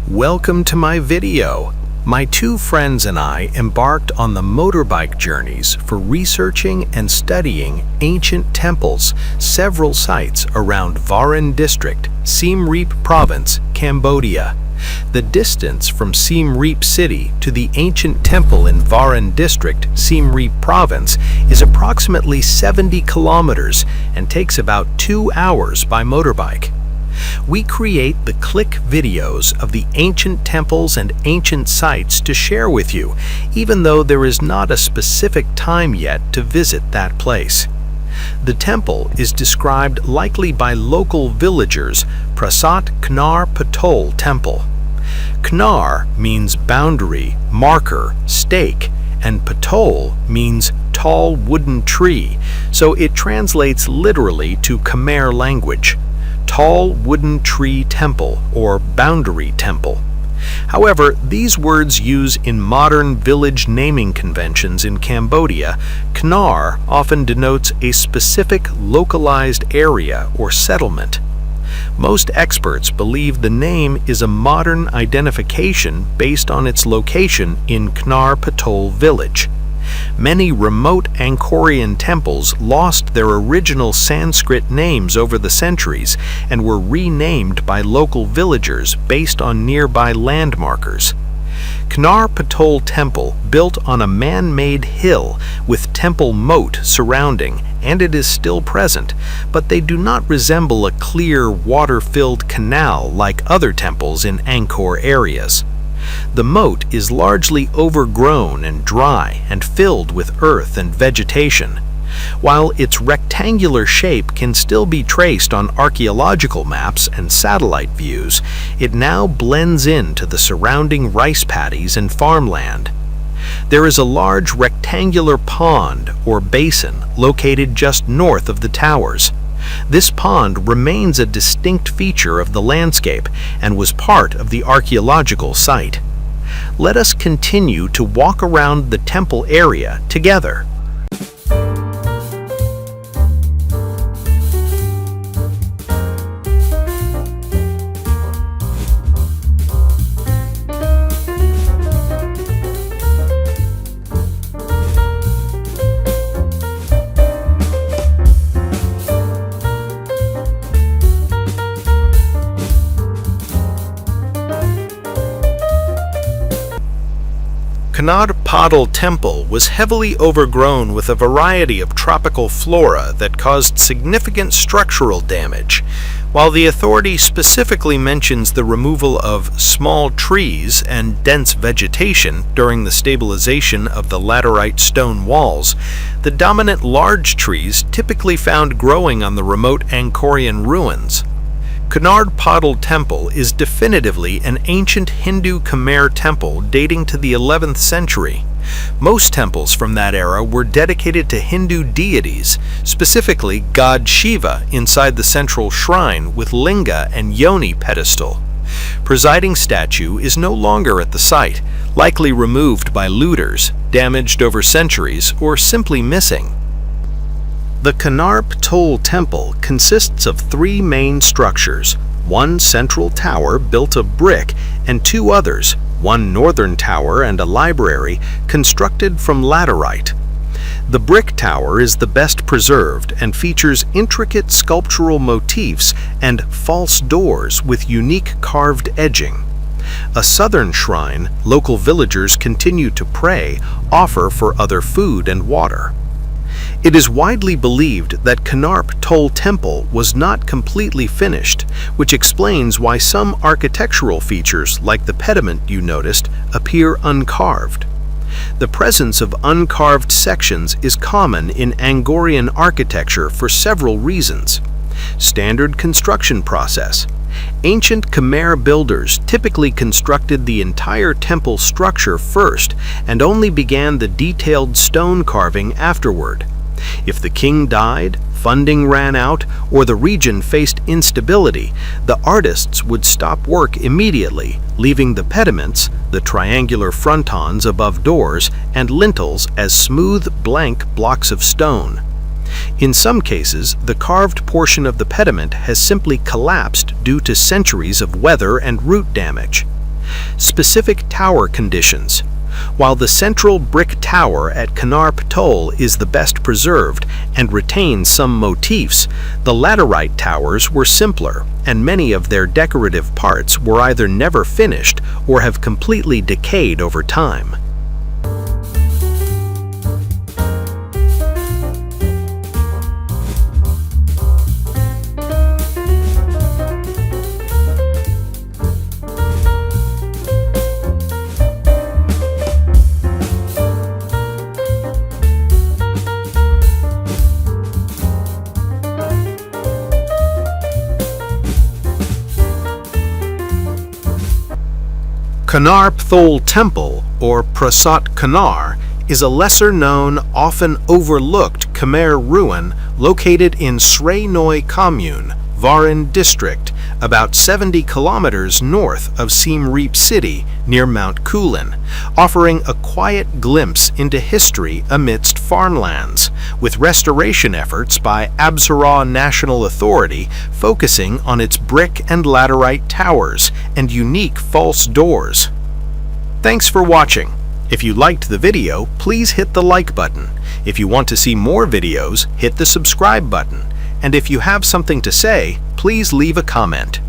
Welcome to my video. My two friends and I embarked on the motorbike journeys for researching and studying ancient temples, several sites around Varin district, Siem Reap province, Cambodia. The distance from Siem Reap city to the ancient temple in Varin district, Siem Reap province, is approximately 70 kilometers and takes about 2 hours by motorbike. We create the click videos of the ancient temples and ancient sites to share with you, even though there is not a specific time yet to visit that place. The temple is described likely by local villagers Prasat Khnar Ptol Temple. Khnar means boundary, marker, stake, and Ptol means tall wooden tree, so it translates literally to Khmer language. Tall wooden tree temple or boundary temple. However, these words used in modern village naming conventions in Cambodia, Khnar often denotes a specific localized area or settlement. Most experts believe the name is a modern identification based on its location in Khnar Phtol Village. Many remote Angkorian temples lost their original Sanskrit names over the centuries and were renamed by local villagers based on nearby landmarkers. Khnar Ptol Temple built on a man-made hill with temple moat surrounding, and it is still present, but they do not resemble a clear, water-filled canal like other temples in Angkor areas. The moat is largely overgrown and dry and filled with earth and vegetation. While its rectangular shape can still be traced on archaeological maps and satellite views, it now blends into the surrounding rice paddies and farmland. There is a large rectangular pond or basin located just north of the towers. This pond remains a distinct feature of the landscape and was part of the archaeological site. Let us continue to walk around the temple area together. Khnar Phtol Temple was heavily overgrown with a variety of tropical flora that caused significant structural damage. While the authority specifically mentions the removal of small trees and dense vegetation during the stabilization of the laterite stone walls, the dominant large trees typically found growing on the remote Angkorian ruins. Khnar Phtol Temple is definitively an ancient Hindu Khmer temple dating to the 11th century. Most temples from that era were dedicated to Hindu deities, specifically god Shiva inside the central shrine with linga and yoni pedestal. Presiding statue is no longer at the site, likely removed by looters, damaged over centuries, or simply missing. The Khnar Ptol Temple consists of 3 main structures, one central tower built of brick and 2 others, one northern tower and a library, constructed from laterite. The brick tower is the best preserved and features intricate sculptural motifs and false doors with unique carved edging. A southern shrine, local villagers continue to pray, offer for other food and water. It is widely believed that Khnar Ptol Temple was not completely finished, which explains why some architectural features like the pediment you noticed appear uncarved. The presence of uncarved sections is common in Angkorian architecture for several reasons. Standard construction process. Ancient Khmer builders typically constructed the entire temple structure first and only began the detailed stone carving afterward. If the king died, funding ran out, or the region faced instability, the artists would stop work immediately, leaving the pediments, the triangular frontons above doors, and lintels as smooth, blank blocks of stone. In some cases, the carved portion of the pediment has simply collapsed due to centuries of weather and root damage. Specific tower conditions. While the central brick tower at Khnar Ptol is the best preserved and retains some motifs, the laterite towers were simpler, and many of their decorative parts were either never finished or have completely decayed over time. Khnar Ptol Temple, or Prasat Khnar, is a lesser-known, often overlooked Khmer ruin located in Srei Noi Commune, Varin district, about 70 kilometers north of Siem Reap city near Mount Kulin, offering a quiet glimpse into history amidst farmlands, with restoration efforts by Absara National Authority focusing on its brick and laterite towers and unique false doors. Thanks for watching. If you liked the video, please hit the like button. If you want to see more videos, hit the subscribe button. And if you have something to say, please leave a comment.